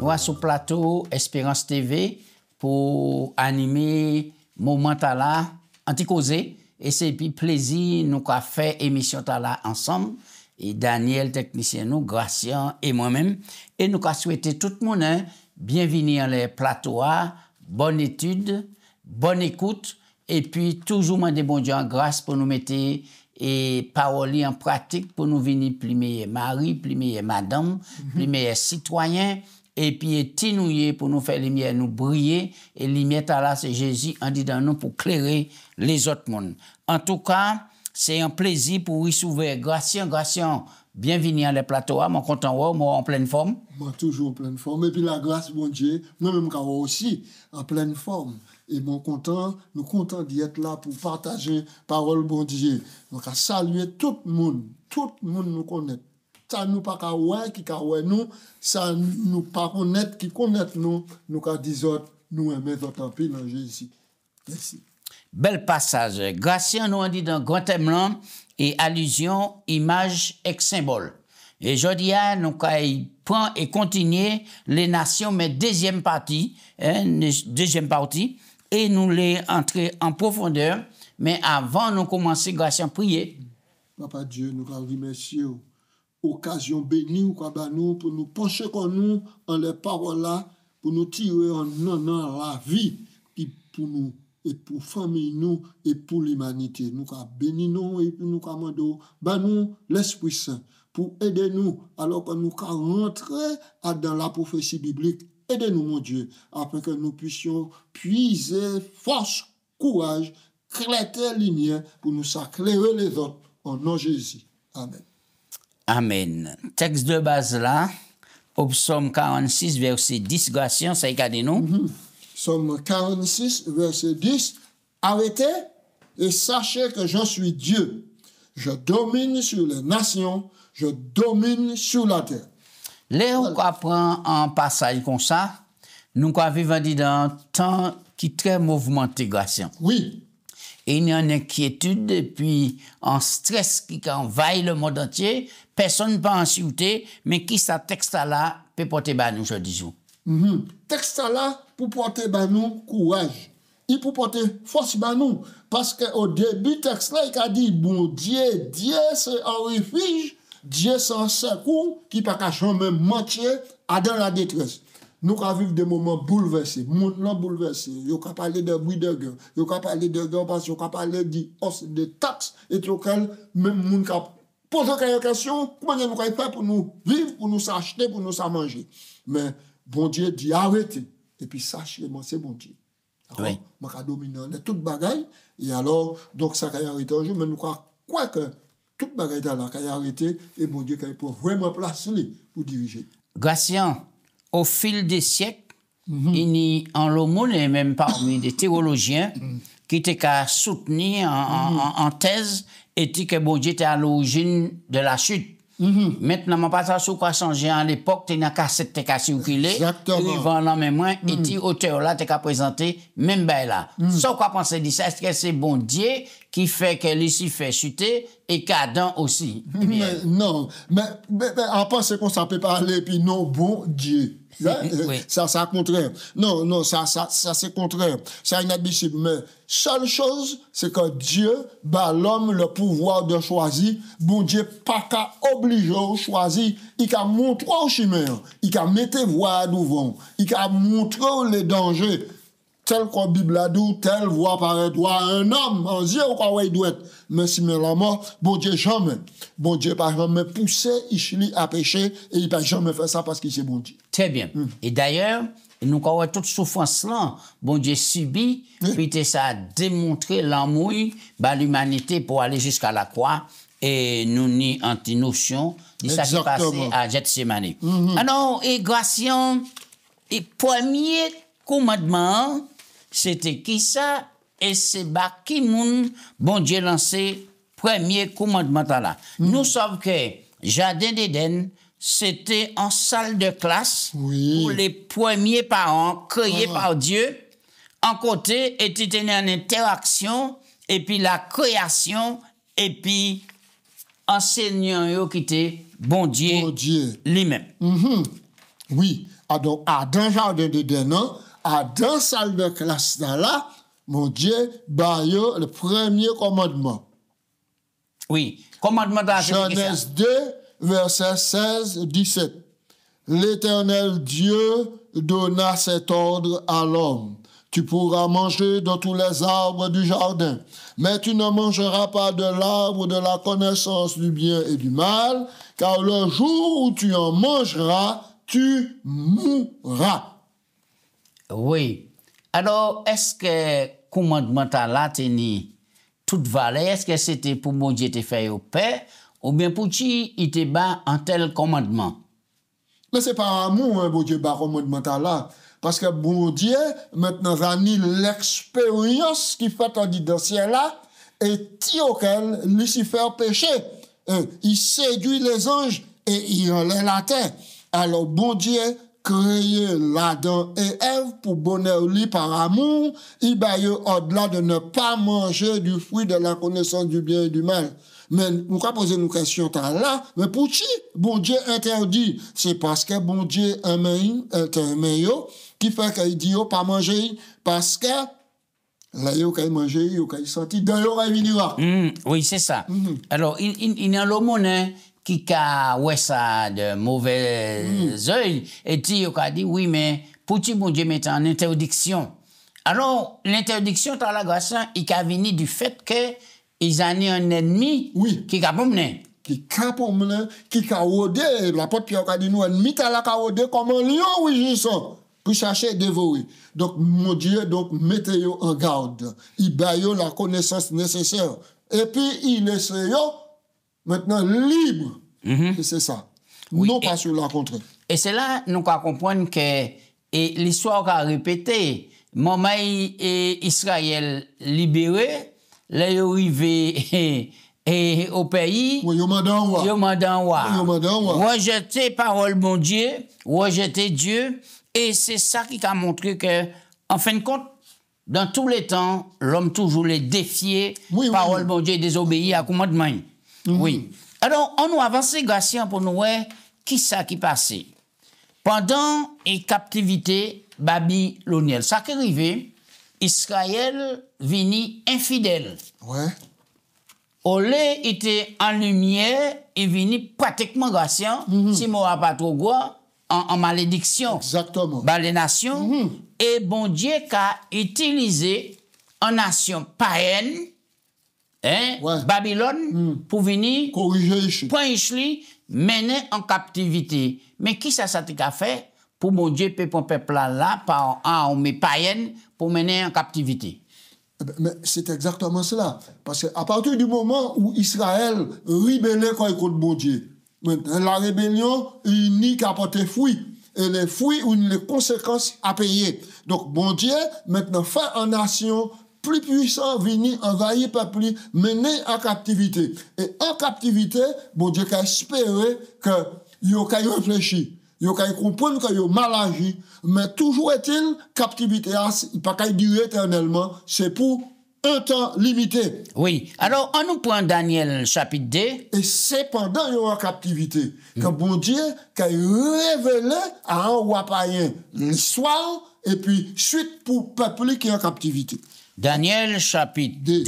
grâce au plateau Espérance TV pour animer moment là anti-causé et c'est puis plaisir nous qu'a fait émission là ensemble et Daniel technicien nous Gracien et moi-même et nous qu'a souhaité tout le monde bienvenue dans les plateaux, bonne étude, bonne écoute et puis toujours demander bon Dieu en grâce pour nous mettre et paroles en pratique pour nous venir plus meilleur mari, plus meilleur madame, plus meilleur citoyen et puis tinouiller pour nous faire lumière nous briller et lumière là c'est Jésus en dit dans nous pour clairer les autres mondes. En tout cas, c'est un plaisir pour recevoir Gracien, bienvenue à les plateaux, mon content moi en pleine forme. Moi toujours en pleine forme et puis la grâce bon Dieu, moi-même aussi en pleine forme. Et nous content d'être là pour partager parole bon Dieu. Donc à saluer tout le monde nous connaît. Ça nous pas qu'à ouais qui qu'à ouais nous, ça nous pas connaître qui connaît nous qu'à dire autres nous aimer autres en pile dans Jésus. Merci. Bel passage. Gracien nous a dit dans grand thème là et allusion image et symbole. Et je dis à nous prend et continuer les nations mais deuxième partie et nous les entrer en profondeur mais avant nous commencer Gracien prier. Papa Dieu nous remercie occasion bénie ou nous pour nous pencher comme nous en les paroles là pour nous tirer en la vie qui pour nous et pour famille nous et pour l'humanité nous bénis nous et puis nous commandons nous l'Esprit Saint pour aider nous alors que nous rentrer dans la prophétie biblique. Aidez-nous mon Dieu afin que nous puissions puiser force, courage, clarté, lumière pour nous éclairer les autres au nom de Jésus. Amen. Amen. Texte de base là, au psaume 46, verset 10, Gracien, ça y est, nous. Psaume 46, verset 10. Arrêtez et sachez que je suis Dieu. Je domine sur les nations, je domine sur la terre. Là, on apprend un passage comme ça, nous vivons dans un temps qui est très mouvementé, Gracien. Oui. Et il y a une inquiétude et puis un stress qui envahit le monde entier. Personne ne peut en souter, mais qui ça texte là peut porter nous aujourd'hui. Texte là pour porter nous courage. Il peut porter force nous parce qu'au début texte là il a dit bon Dieu c'est un refuge, Dieu c'est un secours qui pas qu'à jamais mentir dans la détresse. Nous avons vécu des moments bouleversés, monde bouleversé. Yo ka parler de bruit de guerre, yo ka parler de guerre parce yo ka parler de taxes et tout même monde ka poser quelques questions, comment nous faire pour nous vivre, pour nous acheter, pour nous manger. Mais bon Dieu dit arrêtez et puis sachez moi c'est bon Dieu. Oui. Moi ka dominer toute bagaille et alors donc ça ka arrêter un jour mais nous croit que toute bagaille là ka arrêter et bon Dieu peut vraiment placer pour diriger. Gracien, au fil des siècles, il y a en l'homme et même parmi des théologiens qui étaient qu'à soutenir en thèse et que bon Dieu était à l'origine de la chute. Maintenant, mon passage sur quoi changer à l'époque, tu n'as qu'à cette qu'à circuler. Exactement. Il va dans mes mains et tu auteur là, tu qu'à présenter même ben là. Sans quoi penser de ça, est-ce que c'est bon Dieu qui fait que l'ici fait chuter et qu'Adam aussi? Mais non, mais en pensant qu'on ça peut parler puis non bon Dieu. Oui. Ça contraire. Non, ça c'est contraire. C'est inadmissible. Mais seule chose, c'est que Dieu bat l'homme le pouvoir de choisir. Bon Dieu pas qu'à obliger au choisir. Il a montré au chemin. Il a mis voie devant. Il a montré les dangers. Tel que la Bible a dit, tel voie paraît droit un homme, en Dieu, quoi, il doit être. Mais si mais la mort, bon Dieu jamais. Bon Dieu pas jamais poussé Ishli à pécher, et il pas jamais fait ça parce qu'il c'est bon Dieu. Très bien. Et d'ailleurs, nous avons toute souffrance là, bon Dieu subit, puis ça a démontré l'amour de l'humanité pour aller jusqu'à la croix, et nous ni anti-notion de ça qui est passé à Gethsemane. Alors, et Gracien, et premier commandement, c'était qui ça? Et c'est qui moun, bon Dieu lancé premier commandement là. Nous savons que Jardin d'Éden, c'était en salle de classe pour les premiers parents créés par Dieu. En côté, était une interaction, et puis la création, et puis enseignant qui était bon Dieu lui-même. Oui. Donc, dans le jardin d'Éden, dans la salle de classe là, mon Dieu, le premier commandement. Oui, commandement dans Genèse 2, verset 16-17. L'Éternel Dieu donna cet ordre à l'homme. Tu pourras manger de tous les arbres du jardin, mais tu ne mangeras pas de l'arbre de la connaissance du bien et du mal, car le jour où tu en mangeras, tu mourras. Oui. Alors, est-ce que commandement là tenu toute valeur? Est-ce que c'était pour mon Dieu te faire au père, ou bien pour qui il te bat un tel commandement? Mais c'est pas amour, hein, bon Dieu, bah, commandement là. Parce que bon Dieu, maintenant, va ni l'expérience qui fait en dans ciel là, et dit auquel Lucifer péché. Il séduit les anges et il enlève la terre. Alors, bon Dieu, créé l'Adam et Ève pour bonheur lui par amour, il baille au-delà de ne pas manger du fruit de la connaissance du bien et du mal. Mais nous avons posé une question là, mais pour qui bon Dieu interdit? C'est parce que bon Dieu aime qui fait qu'il dit pas manger, parce que là, il y a manger, il y a senti, dans le Oui, c'est ça. Alors, il y a le monde qui a ouais ça de mauvais œil, et il a dit, oui, mais pour qui bon Dieu met en interdiction? Alors, l'interdiction dans la grâce, il a venu du fait que ils ont un ennemi qui a promené. Qui a rodé, l'apôtre Pierre a dit, nous, ennemi, t'as la rodé comme un lion rugissant, pour chercher et dévorer. Donc, mon Dieu, donc, mettez-vous en garde. Il baille la connaissance nécessaire. Et puis, il laisse maintenant libre. Et c'est ça. Oui, non pas sur la contre. Et c'est là, nous comprenons que l'histoire a répété. Moment Israël libéré, là, il est arrivé au pays. Oui, rejeter parole bon Dieu, rejeter Dieu. Et c'est ça qui a montré que, en fin de compte, dans tous les temps, l'homme toujours les défier, parole bon Dieu, désobéir à commandement. Oui. Alors, on nous avance grâce pour nous voir qui ça qui passait. Pendant la captivité babylonienne, ça qui arrivait, Israël vini infidèle. Ouais. Olé était en lumière et vini pratiquement graciant, si moi pas trop gros, en malédiction. Exactement. Les nations. Et bon Dieu a utilisé en nation païenne, Babylone, pour venir corriger, mener en captivité. Mais qui ça a fait pour mon Dieu, pour un peuple là, par un armée païenne, pour mener en captivité? Mais c'est exactement cela. Parce qu'à partir du moment où Israël rébellait contre bon Dieu, la rébellion unique a porté fruit. Et les fruits ont les conséquences à payer. Donc, bon Dieu, maintenant, fait en nation plus puissant, venir envahir peuple, mener en captivité. Et en captivité, bon Dieu a espéré que il a réfléchi. Il a compris qu'il a mal agi. Mais toujours est-il, captivité, il ne peut pas durer éternellement. C'est pour un temps limité. Oui. Alors, on nous prend Daniel chapitre 2. Et c'est pendant qu'il y a en captivité que bon Dieu a révélé à un roi païen l'histoire et puis suite pour peuple qui est en captivité. Daniel chapitre 2,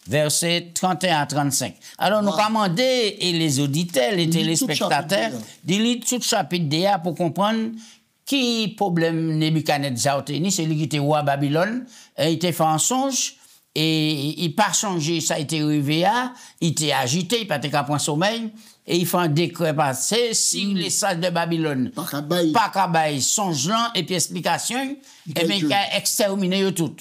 versets 31 à 35. Alors, nous commandons et les auditeurs, les téléspectateurs, de lire tout chapitre 2 pour comprendre qui problème Nebuchadnezzar a tenu, c'est lui qui était roi Babylone, il était fait un songe, et il pas changé, ça a été réveillé, il était agité, il pas qu'à point sommeil, et il fait un décret passé, si les sages de Babylone, pas qu'à bailler, songe et puis explication, et bien qu'il a exterminé tout.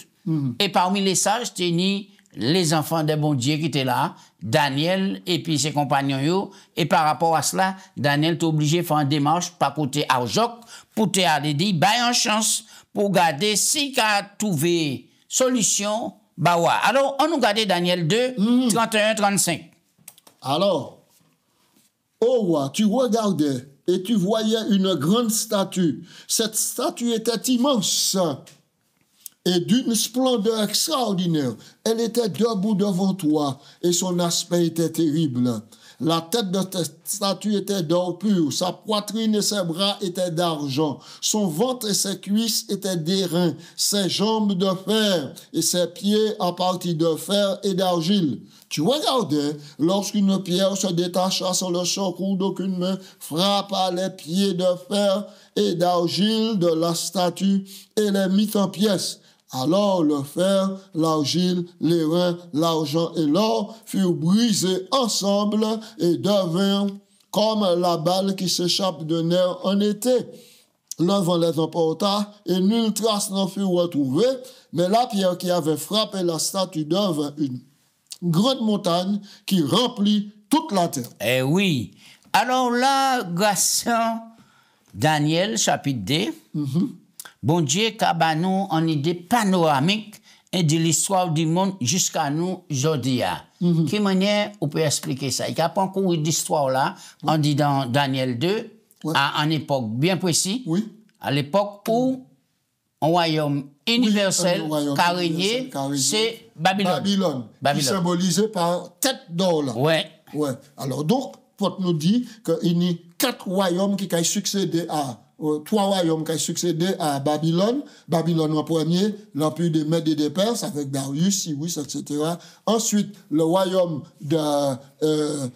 Et parmi les sages, tenu les enfants de bon Dieu qui étaient là, Daniel et puis ses compagnons, et par rapport à cela, Daniel est obligé de faire une démarche par côté Arjoc pour te aller dire, une chance pour garder si il a trouvé solution, Alors, on nous garde Daniel 2, 31-35. Alors, ô roi, tu regardais et tu voyais une grande statue. Cette statue était immense et d'une splendeur extraordinaire. Elle était debout devant toi et son aspect était terrible. La tête de cette statue était d'or pur, sa poitrine et ses bras étaient d'argent, son ventre et ses cuisses étaient d'airain, ses jambes de fer et ses pieds en partie de fer et d'argile. Tu regardais, lorsqu'une pierre se détacha sur le secours d'aucune main, frappa les pieds de fer et d'argile de la statue et les mit en pièces. Alors le fer, l'argile, l'airain, l'argent et l'or furent brisés ensemble et devinrent comme la balle qui s'échappe de nerf en été. Le vent les emporta et nulle trace n'en fut retrouvée, mais la pierre qui avait frappé la statue devint une grande montagne qui remplit toute la terre. Eh oui. Alors là, Gaston, Daniel, chapitre 2, bon Dieu, qu'a nous en idée panoramique et de l'histoire du monde jusqu'à nous aujourd'hui. Quelle manière on peut expliquer ça? Il y a pas encore d'histoire là, on dit dans Daniel 2, à une époque bien précise, à l'époque où un royaume universel qui a régné, c'est Babylone. Qui est symbolisé par tête d'or là. Ouais. Alors donc, pour nous dire qu'il y a 4 royaumes qui ont succédé à 3 royaumes qui ont succédé à Babylone. Babylone en premier, l'empire des Mèdes et des Perses avec Darius, Cyrus, etc. Ensuite, le royaume des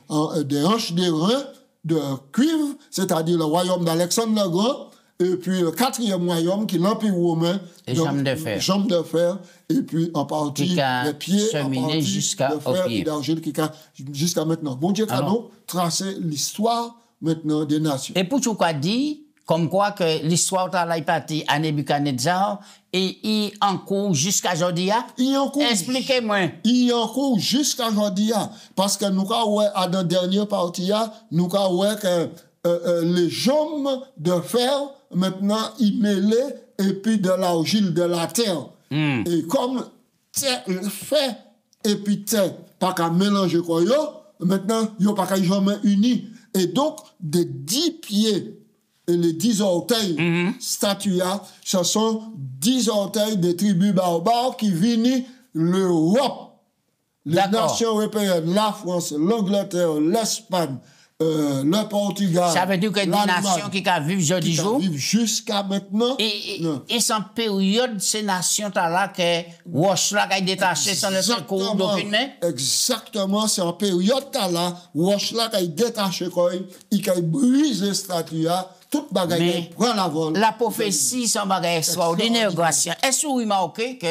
hanches d'airain, de cuivre, c'est-à-dire le royaume d'Alexandre le Grand. Et puis le 4e royaume qui est l'Empire romain. Et jambes de fer. Jambes de fer. Et puis en partie les pieds, en partie jusqu'à de fer et d'argile jusqu'à maintenant. Bon Dieu, nous tracer l'histoire maintenant des nations. Et pour tout quoi dit, comme quoi que l'histoire est partie à Nebuchadnezzar et il en cours jusqu'à aujourd'hui. Expliquez-moi. Il en cours jusqu'à aujourd'hui. Parce que nous avons à la dernière partie, nous avons que les jambes de fer, maintenant, ils mêlaient et puis de l'argile de la terre. Et comme fer et puis terre, pas qu'à mélanger quoi, maintenant, il n'y a pas qu'à jamais unis. Et donc, des 10 pieds et les 10 orteils statuas, ce sont 10 orteils des tribus barbares qui viennent l'Europe. Les nations européennes, la France, l'Angleterre, l'Espagne, le Portugal. Ça veut dire que des nations qui vivent aujourd'hui jour. Jusqu'à maintenant. Et sans période, ces nations-là que Wash là qui détaché sans le secours d'aucune main. Exactement, c'est en période là, Wash là qui détaché quoi, il a brisé statue, toute bagaille prend la vol. La prophétie, c'est un bagage extraordinaire, Gratien. Est-ce que vous remarquez que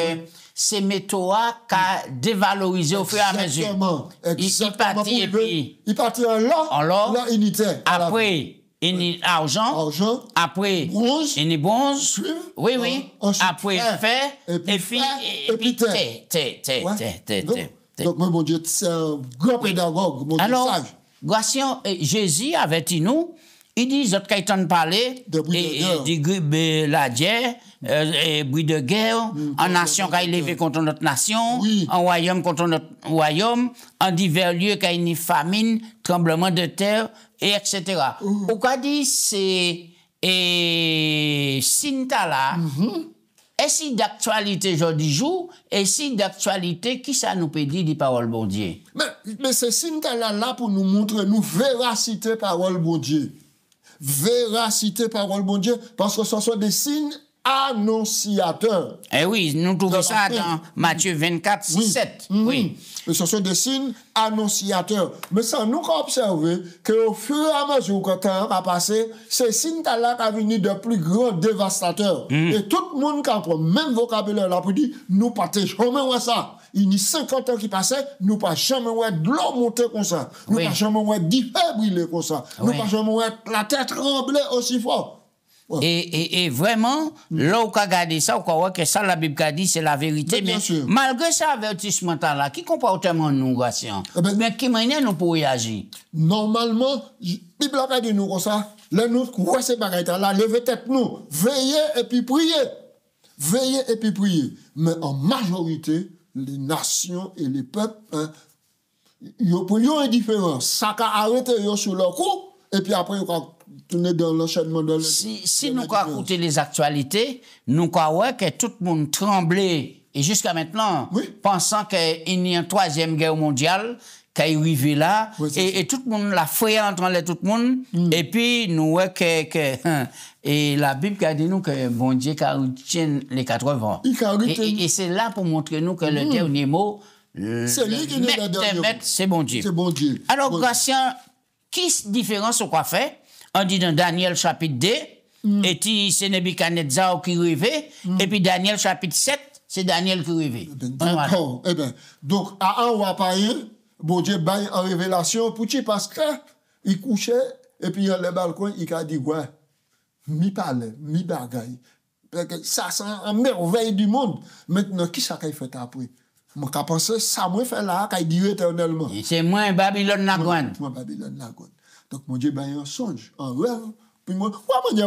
c'est Métoa qui a dévalorisé au fur et à mesure? Exactement. Il partit en là, il était. Après, il y a argent. Après, bronze. Il y a bronze. Oui. Après, fer. Et puis, terre. Donc, mon Dieu, c'est un grand pédagogue, mon Dieu, alors, sage. Gratien, Jésus avait dit nous, il dit, ils ont quand parlé du bruit de la guerre, bruit de guerre, en nation qui a élevé contre notre nation, en royaume contre notre royaume, en divers lieux qui a une famine, tremblement de terre, et etc. Au cas dit, c'est Sintala, est-ce d'actualité aujourd'hui jour, et si d'actualité, qui ça nous peut dire des paroles bon Dieu? Mais c'est Sintala là pour nous montrer, nous véracité parole bon Dieu. Véracité parole bon Dieu, parce que ce sont des signes annonciateurs. Eh oui, nous trouvons ça dans Matthieu 24, 7. Oui. Et ce sont des signes annonciateurs. Mais ça, nous avons observé qu'au fur et à mesure que le temps a passé, ces signes-là sont venus de plus grands dévastateurs. Et tout le monde qui a le même vocabulaire là pour dire, nous ne partons jamais ça. Il y a 50 ans qui passaient, nous ne pas jamais de l'eau monter comme ça. Nous ne pas jamais d'y faire brûler comme ça. Nous ne pas jamais la tête trembler aussi fort. Et vraiment, là où on a regardé ça, on voit que ça, la Bible a dit, c'est la vérité. Mais malgré ce avertissement-là, qui comportement nous, Gratien? Mais qui manière nous pour réagir? Normalement, la Bible a dit nous comme ça, là, nous, quoi ces bagailles-là, levez tête nous, veillez et puis priez. Veillez et puis priez. Mais en majorité, les nations et les peuples, ils ont une différence. Ça a arrêté sur leur coup, et puis après, ils ont tourné dans l'enchaînement de Si nous avons écouté les actualités, nous avons que tout le monde tremblait, et jusqu'à maintenant, pensant qu'il y a une 3e guerre mondiale, quand il arrive là, Oui, et tout le monde, la foi entre les tout le monde, et puis nous voyons et la Bible a dit nous que bon Dieu retient les 80. Et c'est là pour montrer nous que le dernier mot, c'est lui qui nous a dernier mot. C'est bon Dieu. C'est bon Dieu. Alors, Gratien, qui différence au quoi fait? On dit dans Daniel chapitre 2, et puis c'est Nebuchadnezzar qui rêvait, et puis Daniel chapitre 7, c'est Daniel qui rêvait. D'accord. Eh bien, donc, à un ou à païen, bon Dieu baille en révélation pour tu parce que il couchait, et puis dans le balcon, il a dit, ouais, mi parle, mi bagaille. Ça, c'est un merveille du monde. Maintenant, qui ça qu'il fait après? Moi, je pense ça, moi, fait là, qu'il dit éternellement. C'est moi, Babylone Nagon. Moi, Babylone Nagon. Donc, mon Dieu, ben, un songe, un rêve. Puis moi,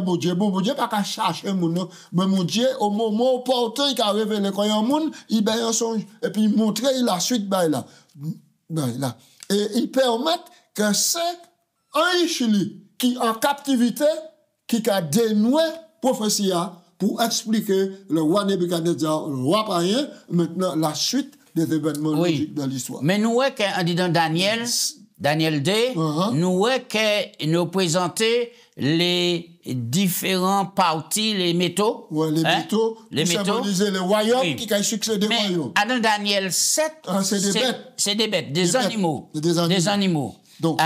mon Dieu, bon Dieu, pas qu'à chercher mon nom. Mais mon Dieu, au moment opportun, il a révélé quand il y a un monde, il ben un songe. Et puis, il montre la suite, ben là. Ben là. Et il permet que c'est un Chili qui, en captivité, qui a dénoué prophétie pour expliquer le roi Nebuchadnezzar, le roi païen, maintenant la suite des événements logiques de l'histoire. Mais nous, quand on dit dans Daniel 2, nous, que nous présenter les différents parties, les métaux. Oui, les métaux. Les métaux. Symboliser les royaumes qui ont succédé aux royaumes. Dans Daniel 7, c'est des bêtes. C'est des bêtes, des animaux. Des animaux. Donc,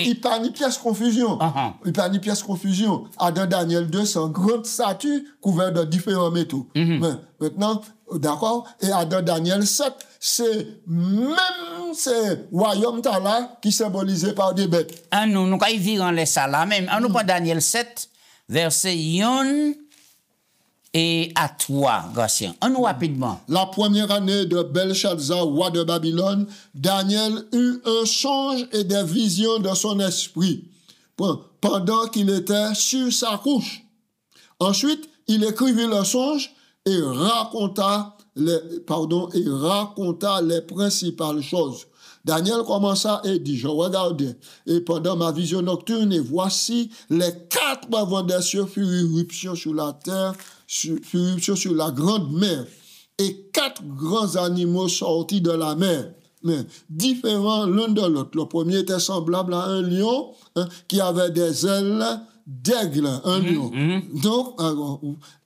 il parle ni pièce confusion. Il parle ni pièce confusion. Dans Daniel 2, c'est une grande statue couverte de différents métaux. Mais maintenant, d'accord? Et dans Daniel 7, c'est même ces royaumes là qui symbolisés par des bêtes. Nous, quand ils vivent en les salles, même, nous prend Daniel 7, verset 1 et à 3, Gatien. Nous rapidement. La première année de Belshazzar, roi de Babylone, Daniel eut un songe et des visions de son esprit pendant qu'il était sur sa couche. Ensuite, il écrivit le songe et raconta les principales choses. Daniel commença et dit, je regardais, et pendant ma vision nocturne, et voici, les 4 vents des cieux furent irruption sur la terre, furent irruption sur la grande mer, et 4 grands animaux sortis de la mer, mais différents l'un de l'autre. Le premier était semblable à un lion qui avait des ailes d'aigle, un lion. Donc,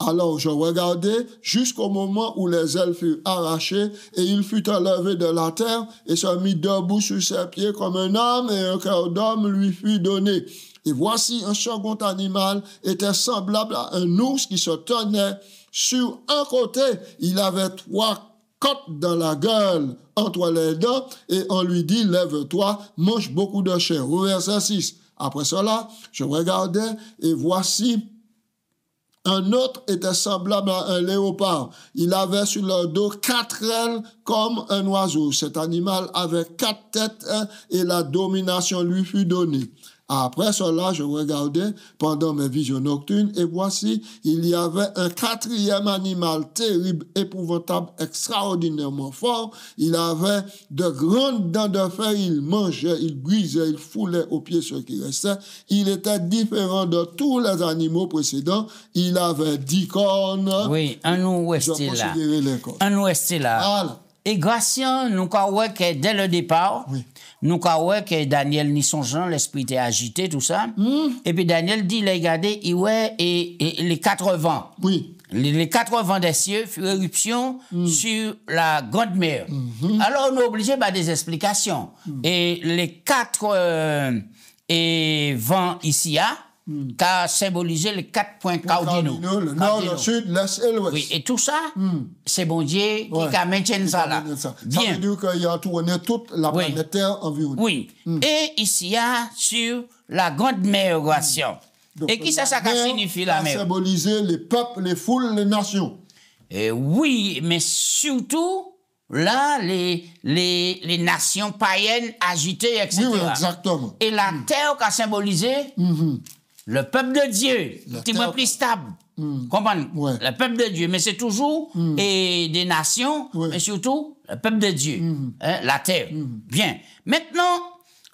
alors je regardais jusqu'au moment où les ailes furent arrachées et il fut enlevé de la terre et se mit debout sur ses pieds comme un homme et un cœur d'homme lui fut donné. Et voici un second animal était semblable à un ours qui se tenait sur un côté. Il avait 3 côtes dans la gueule entre les dents et on lui dit, lève-toi, mange beaucoup de chair. Au verset 6. Après cela, je regardais et voici un autre était semblable à un léopard. Il avait sur le dos 4 ailes comme un oiseau. Cet animal avait 4 têtes et la domination lui fut donnée. Après cela, je regardais pendant mes visions nocturnes et voici, il y avait un 4e animal terrible, épouvantable, extraordinairement fort. Il avait de grandes dents de fer, il mangeait, il brisait, il foulait aux pieds ceux qui restaient. Il était différent de tous les animaux précédents. Il avait 10 cornes. Oui, un nous restait là. Un nous restait là. Voilà. Et Gratien, nous croyons que dès le départ, nous croyons que Daniel n'y songeant, l'esprit était agité, tout ça. Et puis Daniel dit, regardez, et les 4 vents. Oui. Les 4 vents des cieux furent éruption sur la grande mer. Alors, on est obligé des explications. Et les 4 vents ici, qui a symbolisé les 4 points cardinaux. Le nord, le sud, l'est et l'ouest. Oui, et tout ça, c'est bon Dieu qui a maintenu ça là. Bien. Ça veut dire qu'il a tourné toute la planète Terre environ. Oui. Et ici, sur la grande mer, et qui ça signifie la mer? Ça symbolisé les peuples, les foules, les nations. Oui, mais surtout, là, les nations païennes agitées, etc. Oui, exactement. Et la terre qui a symbolisé le peuple de Dieu, qui est plus stable. Comprenez? Le peuple de Dieu. Mais c'est toujours des nations, mais surtout le peuple de Dieu. La terre. Bien. Maintenant,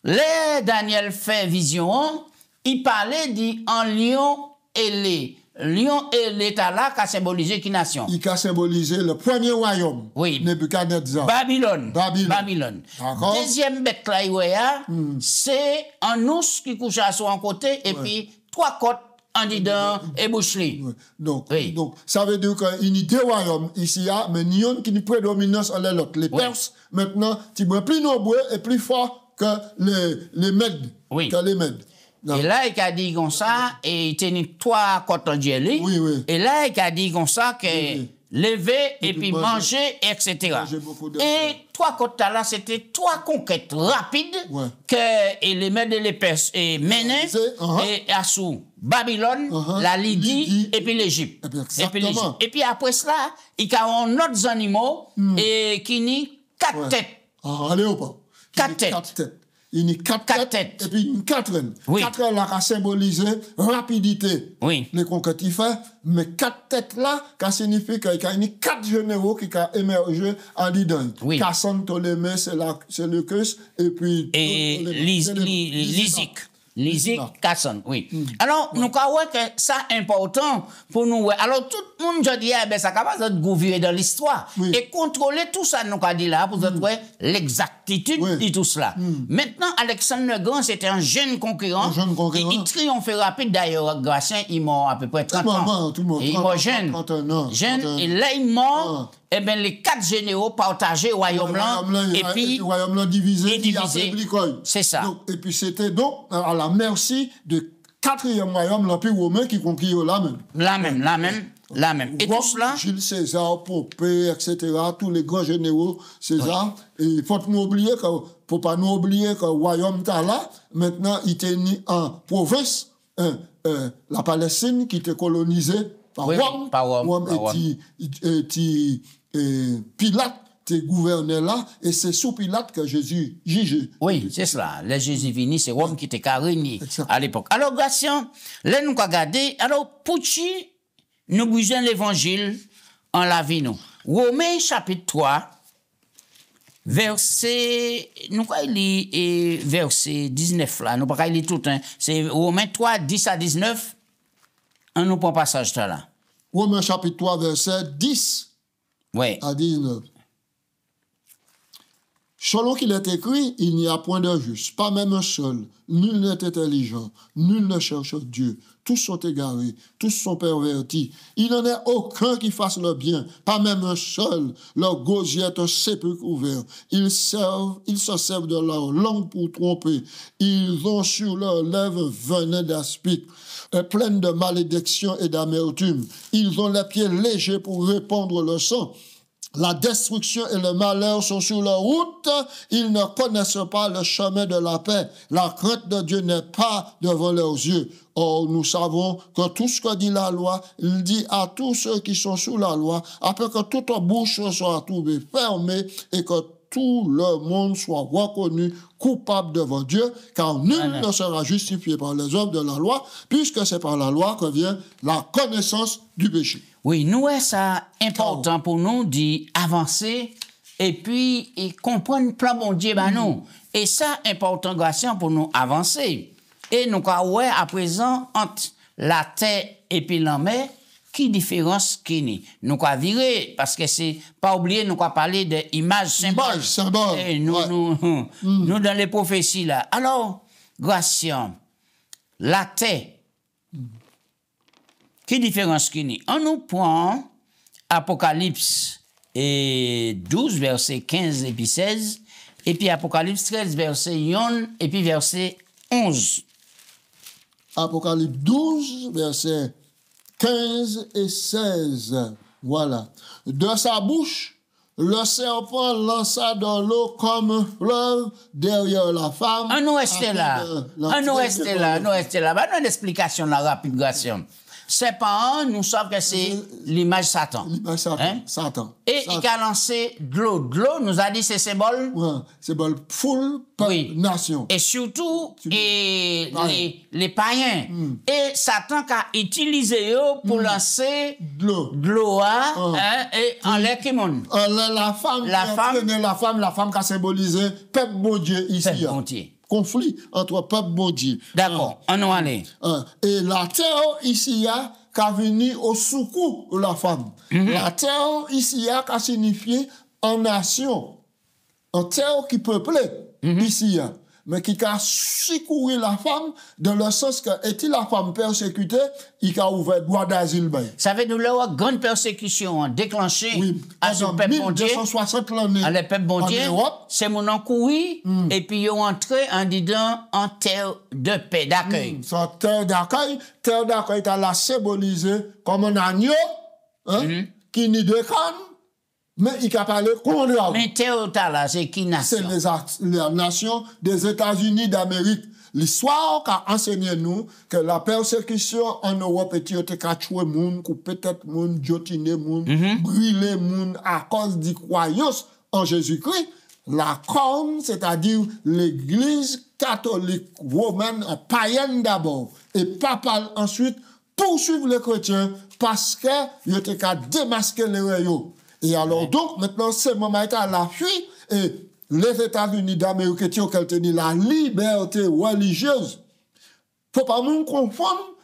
les Daniel fait vision, il parlait en lion ailé. Lion et l'État là qui a symbolisé qui nation? Il a symbolisé le premier royaume. Oui. Nebuchadnezzar. Babylone. Babylone. D'accord. Deuxième bête là, c'est un ours qui couche à son côté et puis 3 côtes en dedans et bouche-li. Donc, ça veut dire qu'il y a 2 royaumes ici, mais il y a qui prédominance en l'autre. Les Perses, maintenant, ils sont plus nombreux et plus forts que les Mèdes. Oui. Que les Mèdes. Et là, il a dit comme ça, et il tenait 3 côtes en jelly. Oui, oui. Et là, il a dit comme ça que lever et puis manger, etc. Et 3 côtes là, c'était 3 conquêtes rapides que les Mèdes et les Perses menaient et Assou, Babylone, la Lydie et puis l'Égypte. Et puis après cela, il y a un autre animal et qui nie 4 têtes. Allez, pas. 4 têtes. Il y a 4 têtes. Et puis une 4 reines. 4 reines là qui symbolisé rapidité. Oui. Les conquêtes il fait. Mais 4 têtes là, qui signifie qu'il y a 4 généraux qui ont émergé en dedans. Oui. Cassan, Ptolémée, Séleucus, et puis. Et Lysique, Casson, oui. Alors, nous croyons que ça est important pour nous. Alors, tout le monde, je dis, ça capable de gouverner dans l'histoire et contrôler tout ça, nous avons dit là, pour trouver l'exactitude de tout cela. Maintenant, Alexandre le Grand, c'était un jeune concurrent. Et il triomphait rapide, d'ailleurs, Gratien, il mort à peu près 30 ans. Il mort jeune. Jeune, et là, il mort. Eh bien, les 4 généraux partagés au royaume-là, et puis. Le royaume-là divisé. C'est ça. Donc, et puis, c'était donc à la merci de 4e royaume, l'Empire romain qui conquit la même. Et tout cela. Jules César, Pompée, etc., tous les grands généraux, César. Et il faut pas nous oublier que le royaume là, maintenant, il était mis en province, la Palestine qui était colonisée par Rome. Et Pilate était gouverneur là, et c'est sous Pilate que Jésus jugeait. Oui, c'est cela. Le Jésus vini, c'est Rome qui était régné à l'époque. Alors, Gratien, là, nous avons regardé. Alors, Pouchi, nous besoin l'évangile en la vie, nous. Romains, chapitre 3, verset, nous avons lu verset 19 là, nous pas lire tout, hein. C'est Romains 3, 10 à 19. On nous prend passage là. Romains chapitre 3, verset 10 à 19. Selon qu'il est écrit, il n'y a point de juste, pas même un seul. Nul n'est intelligent, nul ne cherche Dieu. Tous sont égarés, tous sont pervertis. Il n'en est aucun qui fasse le bien, pas même un seul. Leur gosier est un sépulcre ouvert. Ils se servent de leur langue pour tromper. Ils ont sur leurs lèvres venin d'aspic, pleines de malédiction et d'amertume. Ils ont les pieds légers pour répandre le sang. La destruction et le malheur sont sur leur route. Ils ne connaissent pas le chemin de la paix. La crainte de Dieu n'est pas devant leurs yeux. Or, nous savons que tout ce que dit la loi, il dit à tous ceux qui sont sous la loi, afin que toute bouche soit trouvée fermée et que tout le monde soit reconnu coupable devant Dieu, car nul ne sera justifié par les œuvres de la loi, puisque c'est par la loi que vient la connaissance du péché. Oui, nous, c'est important pour nous d'avancer et puis comprendre le plan bon Dieu, nous. Et ça, important, Gratien, pour nous avancer. Et nous, à présent, entre la terre et puis la mer, qui différence qui n'est? Nous avons viré, parce que c'est pas oublier, nous avons parlé d'images symboles. Et nous, dans les prophéties, là. Alors, Gratien, la terre, qui différence qui n'est? On nous prend Apocalypse 12, verset 15 et puis 16, et puis Apocalypse 13, verset 1 et puis verset 11. Apocalypse 12, verset 15 et 16. Voilà. De sa bouche, le serpent lança dans l'eau comme un fleuve derrière la femme. On reste là. On reste là. Bah, une explication là, rapide, Gratien. C'est pas nous savons que c'est l'image Satan. L'image Satan. Hein? Satan. Et il a lancé de l'eau. De l'eau, nous a dit c'est symbole. Ouais, symbole foule, nation. Et surtout, les païens. Et Satan a utilisé eux pour lancer de l'eau, et en l'air qui monte. La femme qui a symbolisé peuple bon Dieu ici. Peuple bon Dieu. Conflit entre peuple bon Dieu. D'accord, on va aller. Et la terre ici, qu'a venu au secours de la femme. La terre ici a signifié en nation, en terre qui peuplée ici, mais qui a secouru la femme dans le sens que, est-il la femme persécutée, il a ouvert droit d'asile. Ça veut dire que la grande persécution déclenchée à ce peuple bon Dieu, 1260 l'année, à le peuple bon Dieu, en Europe, c'est mon encouru, et puis ils ont entré en disant en terre de paix, d'accueil. Sa terre d'accueil est la symbolisée comme un agneau, qui n'y déconne, mais il a parlé contre. Mais terre là, c'est qui nation? C'est les nations des États-Unis d'Amérique. L'histoire a enseigné nous que la persécution en Europe était tuer moun, couper tête moun, jotiner moun, brûler moun à cause de croyance en Jésus-Christ. La corne, c'est-à-dire l'église catholique romaine, païenne d'abord, et papale ensuite, poursuivre les chrétiens parce que ils étaient qu'à démasquer les rayons. Et alors, donc, maintenant, ce moment est à la fuite, et les États-Unis d'Amérique qui ont tenu la liberté religieuse. Faut pas nous confondre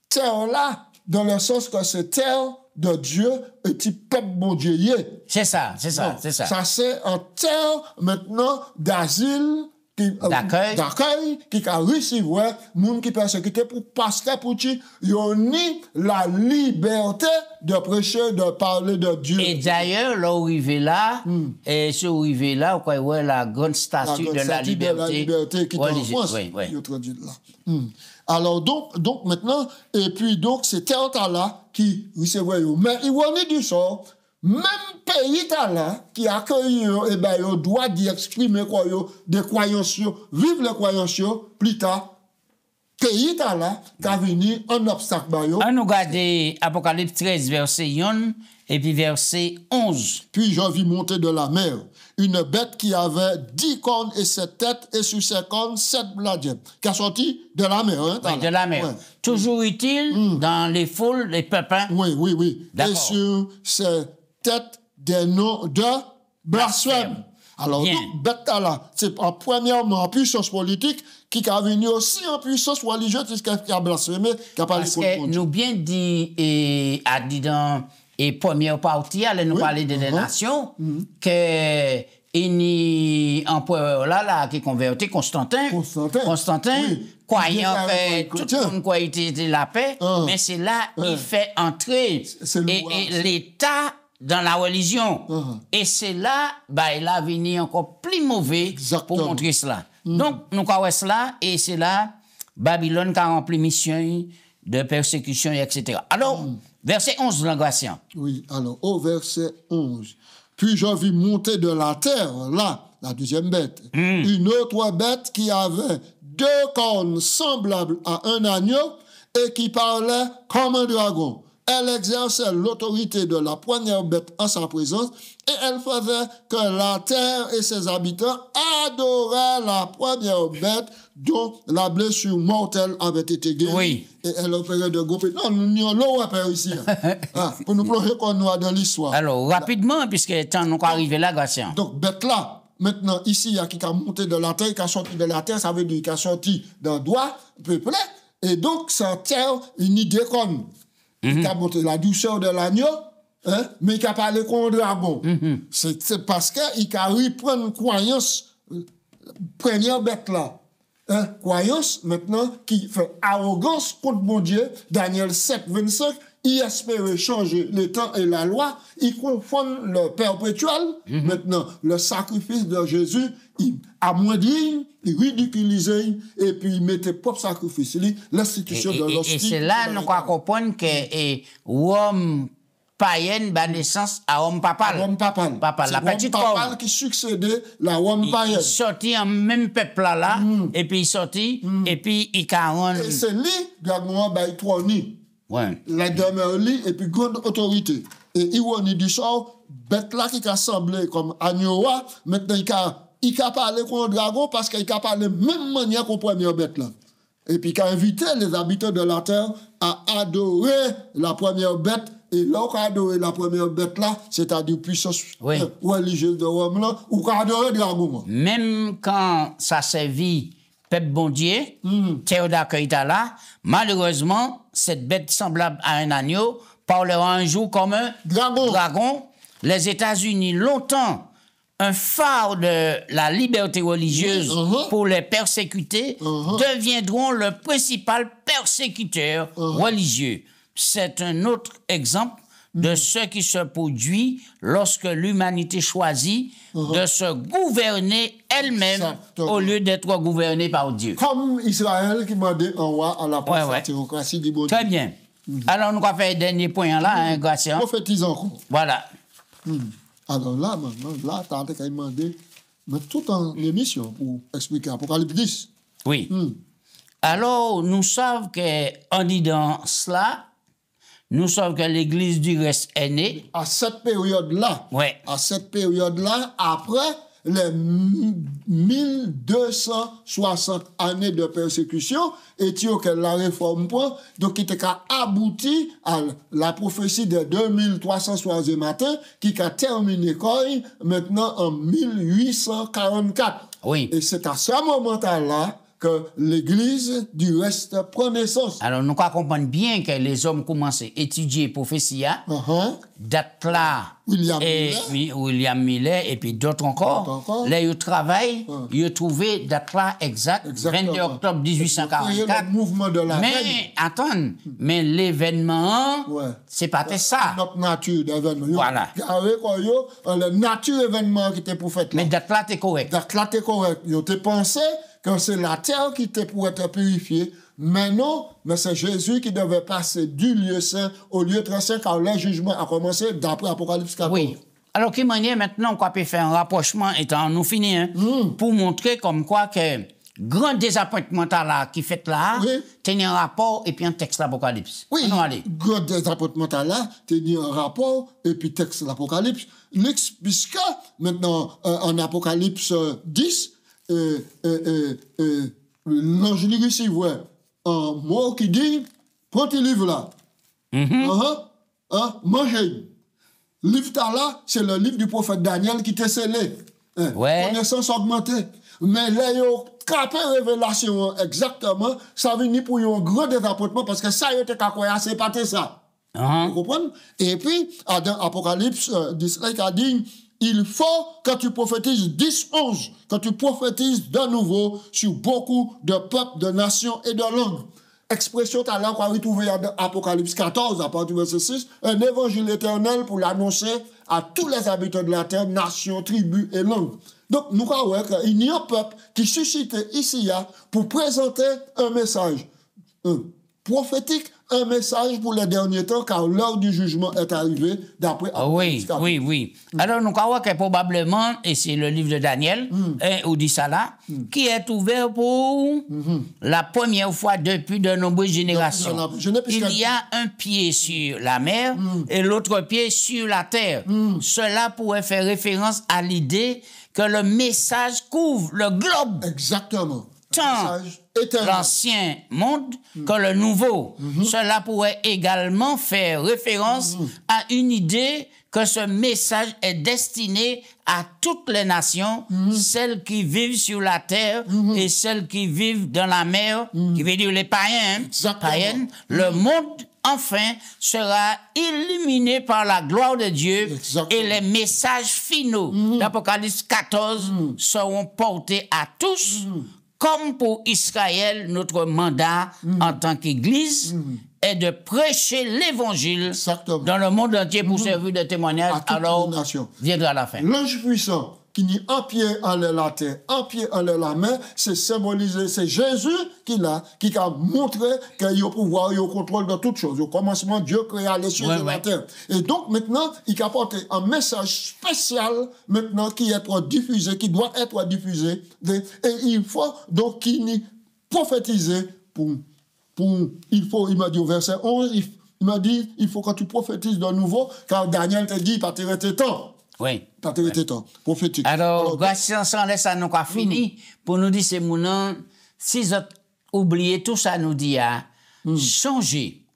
terre là, dans le sens que c'est terre de Dieu et petit peuple bon Dieu. C'est ça, c'est ça, c'est ça. Ça, c'est un terre, maintenant, d'asile, d'accueil, qui a reçu, moun qui persécuté pour parce que pour qui ils ont ni la liberté de prêcher, de parler de Dieu. Et d'ailleurs, là où il est là, et ce où il est là, vous voyez la grande statue de la liberté qui est en France, il traduit là. Alors donc maintenant, et puis donc c'est terre là qui recevait. Mais ironie du sort, même pays là qui accueille et ben yo doit d'y exprimer quoi yo des croyances, vivre les croyances plus tard. Pays là qui a venu un obstacle ba yo. On nous regarde Apocalypse 13 verset 1 et puis verset 11. Puis je vis monter de la mer une bête qui avait 10 cornes et 7 têtes, et sur ses cornes 7 bladjets, qui a sorti de la mer. Hein, oui, de la mer. Ouais. Toujours utile dans les foules, les peuples. Oui. Et sur ses têtes des noms de blasphème. Alors, donc, bête là, c'est premièrement en puissance politique, qui a venu aussi en puissance religieuse, qui a blasphémé, qui a parlé contre Dieu. Parce que nous bien dit, et a dit dans et première partie, elle nous parlait des nations, que il y a un empereur là qui convertit Constantin, croyant que tout le monde croyait était la paix, mais c'est là il fait entrer et l'État dans la religion. Et c'est là, il a venu encore plus mauvais pour montrer cela. Donc, nous croyons cela, et c'est là, Babylone qui a rempli mission de persécution, etc. Alors, verset 11, l'Angration. Oui, alors, au verset 11. Puis je vis monter de la terre, là, la deuxième bête, une autre bête qui avait 2 cornes semblables à un agneau et qui parlait comme un dragon. Elle exerçait l'autorité de la première bête en sa présence, et elle faisait que la terre et ses habitants adoraient la première bête dont la blessure mortelle avait été guérie. Oui. Et elle opérait de gros. Non, nous avons l'eau ici. Pour nous plonger qu'on nous a dans l'histoire. Alors, rapidement, puisque tant nous arrivé là, Gratien. Donc, bête là, maintenant, ici, il y a qui a monté de la terre, qui a sorti de la terre, ça veut dire qu'il a sorti d'un doigt peuplé. Et donc, cette terre, il n'y déconne. Il a montré la douceur de l'agneau, mais il a parlé contre le dragon. C'est parce qu'il a repris une croyance, première bête là. Croyance, maintenant, qui fait arrogance contre mon Dieu. Daniel 7, 25, il espérait changer le temps et la loi. Il confond le perpétuel. Maintenant, le sacrifice de Jésus, il amoindrit, il ridiculisait, et puis il mettait propre sacrifice, l'institution de l'hostie. Et c'est là nous comprenons que Rome païenne bat naissance à Rome papal. Rome papal. La petite Rome papal qui succédait la Rome païenne. Il sortit en même peuple là, et puis il sortit, et puis il caronne. Et c'est lui, gagnement, il trône. Ouais. La demeure lui, et puis grande autorité. Et ironie du sort, bête là qui a semblé comme agneau, maintenant il a parlé contre le dragon parce qu'il a parlé même manière qu'on première bête là. Et puis il a invité les habitants de la terre à adorer la première bête. Et là, on a adoré la première bête là, c'est-à-dire puissance religieuse de Rome là, ou qu'on a adoré le dragon. Même quand ça servit peuple bon Dieu, terre d'accueil là, malheureusement, cette bête semblable à un agneau parlera un jour comme un dragon. Les États-Unis, longtemps un phare de la liberté religieuse pour les persécutés, deviendront le principal persécuteur religieux. C'est un autre exemple de ce qui se produit lorsque l'humanité choisit de se gouverner elle-même au lieu d'être gouvernée par Dieu. Comme Israël qui m'a dit un roi à la place de la théocratie du bon Dieu. Très bien. Alors, nous allons faire le dernier point là, hein, Gratien. Prophétise encore. Voilà. Alors là, maintenant, là, tu as demandé tout en émission pour expliquer Apocalypse 10. Oui. Alors, nous savons qu'en disant cela, nous savons que l'Église du reste est née. À cette période-là, à cette période-là, après les 1260 années de persécution, et que la réforme point, donc qui a abouti à la prophétie de 2360 matin, qui a terminé maintenant en 1844. Oui. Et c'est à ce moment-là que l'Église du reste prend naissance. Alors, nous comprenons bien que les hommes commencent à étudier prophétie, date là, William Miller et puis d'autres encore. Là, ils travaillent, ils ont trouvé date là exact, 22 octobre 1844. Le mouvement de la mais, attends, mais l'événement, c'est pas ça. Notre nature d'événement. Voilà. La nature événement qui était pour faire. Mais date là, t'es correct. Date là, t'es correct. Ils ont pensé que c'est la terre qui était pour être purifiée. Mais non, mais c'est Jésus qui devait passer du lieu saint au lieu très saint, car le jugement a commencé d'après Apocalypse 14. Oui. Alors, quelle manière maintenant qu'on peut faire un rapprochement, étant nous fini, pour montrer comme quoi que grand désappointement là, qui fait là, tenir un rapport et puis un texte l'Apocalypse. Oui, grand désappointement là, tenir un rapport et puis texte l'Apocalypse. Puisque maintenant, en Apocalypse 10, l'ange lui recevait un mot qui dit, prends tes livres là, mangez. Livre là, c'est le livre du prophète Daniel qui était scellé. Connaissance augmentée. Mais là, il y a capé révélation exactement, ça vient pour un grand désappointement parce que ça, il était à quoi, c'est pas ça. Vous comprenez? Et puis, dans Apocalypse 10, il a dit, il faut que tu prophétises 10-11, que tu prophétises de nouveau sur beaucoup de peuples, de nations et de langues. Expression talent qu'on a retrouvé dans Apocalypse 14, à partir du verset 6, un évangile éternel pour l'annoncer à tous les habitants de la terre, nations, tribus et langues. Donc, nous croyons qu'il y a un peuple qui suscite ici pour présenter un message prophétique, un message pour les derniers temps, car l'heure du jugement est arrivée, d'après oui. Alors, nous croyons que probablement, et c'est le livre de Daniel, ou dit ça là, qui est ouvert pour la première fois depuis de nombreuses générations. Il y a un pied sur la mer et l'autre pied sur la terre. Cela pourrait faire référence à l'idée que le message couvre le globe. Exactement. Tant l'ancien monde que le nouveau. Cela pourrait également faire référence à une idée que ce message est destiné à toutes les nations, celles qui vivent sur la terre et celles qui vivent dans la mer, qui veut dire les païens. Païennes. Le monde, enfin, sera illuminé par la gloire de Dieu et les messages finaux d'Apocalypse 14 seront portés à tous. Comme pour Israël, notre mandat en tant qu'Église est de prêcher l'Évangile dans le monde entier pour servir de témoignage. Alors, viendra la fin. L'ange puissant qui nie un pied en l'air la terre, un pied en l'air la main, c'est symbolisé, c'est Jésus qui a montré qu'il a au pouvoir, il a au contrôle de toutes choses. Au commencement, Dieu créa les cieux et la terre. Et donc, maintenant, il a apporté un message spécial, maintenant, qui est diffusé, qui doit être diffusé. Et il faut, donc, qu'il nie prophétiser il m'a dit au verset 11, il m'a dit, il faut que tu prophétises de nouveau, car Daniel te dit, pas t'arrêter temps. Oui. Pas t'arrêter temps. Prophétique. Alors, grâce à ça, laisse nous pas fini, pour nous dire, c'est mon si vous oubliez tout ça, nous dit, changer.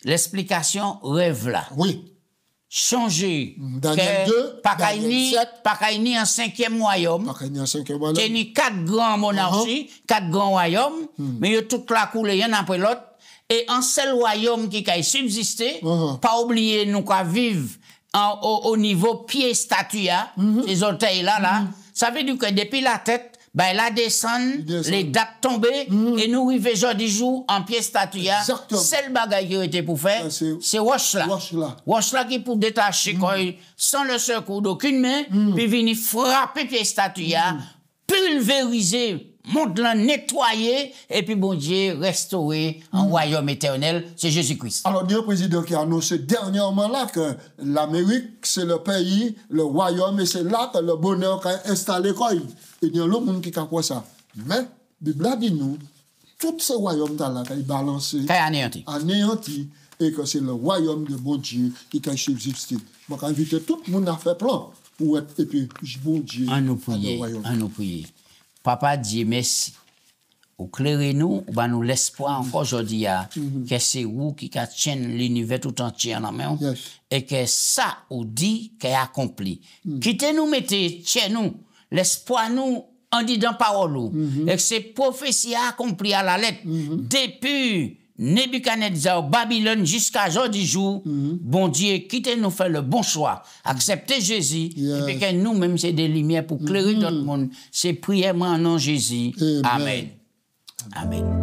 L'explication rêve là. Oui. Changer. Daniel 2, pas qu'aini en 5e royaume. Pas qu'aini en 5e royaume. Teni 4 grands monarchies, 4 grands royaumes, mais ils ont tout la coulé, un après l'autre. et un seul royaume qui a subsisté, pas oublier nous qu'à vivre au niveau pied statue, ces hôtels-là, ça veut dire que depuis la tête, ben là descend, les dates tombées, et nous arrivons aujourd'hui jour en pied statue. C'est le bagage qui a été pour faire, c'est Roche là. Roche là qui pour détacher sans le secours d'aucune main, puis venir frapper pied statue, pulvériser, monde nettoyer, et puis bon Dieu restaurer un royaume éternel, c'est Jésus-Christ. Alors, il y a un président qui a annoncé dernièrement là que l'Amérique, c'est le pays, le royaume, et c'est là que le bonheur qu'a installé quoi. Et il y a l'autre monde qui a quoi ça. Mais, la Bible a dit nous, tout ce royaume-là, qui est balancé, anéanti, et que c'est le royaume de bon Dieu qui a subsisté. Donc, inviter tout le monde à faire plan pour être, et puis, bon Dieu, en nous prier. Papa Dieu merci. Au clairez-nous, nous l'espoir encore aujourd'hui que c'est vous qui tiennent l'univers tout entier en la main et que ça ou dit qu'est accompli. Quittez-nous, mettez chez nous l'espoir nous en disant parole et que ces prophéties accomplies à la lettre depuis Nebuchadnezzar, Babylone jusqu'à aujourd'hui jour, bon Dieu, quittez-nous faire le bon choix, acceptez Jésus, et puis que nous-mêmes c'est des lumières pour clairer notre monde. C'est prière en nom de Jésus. Amen. Amen.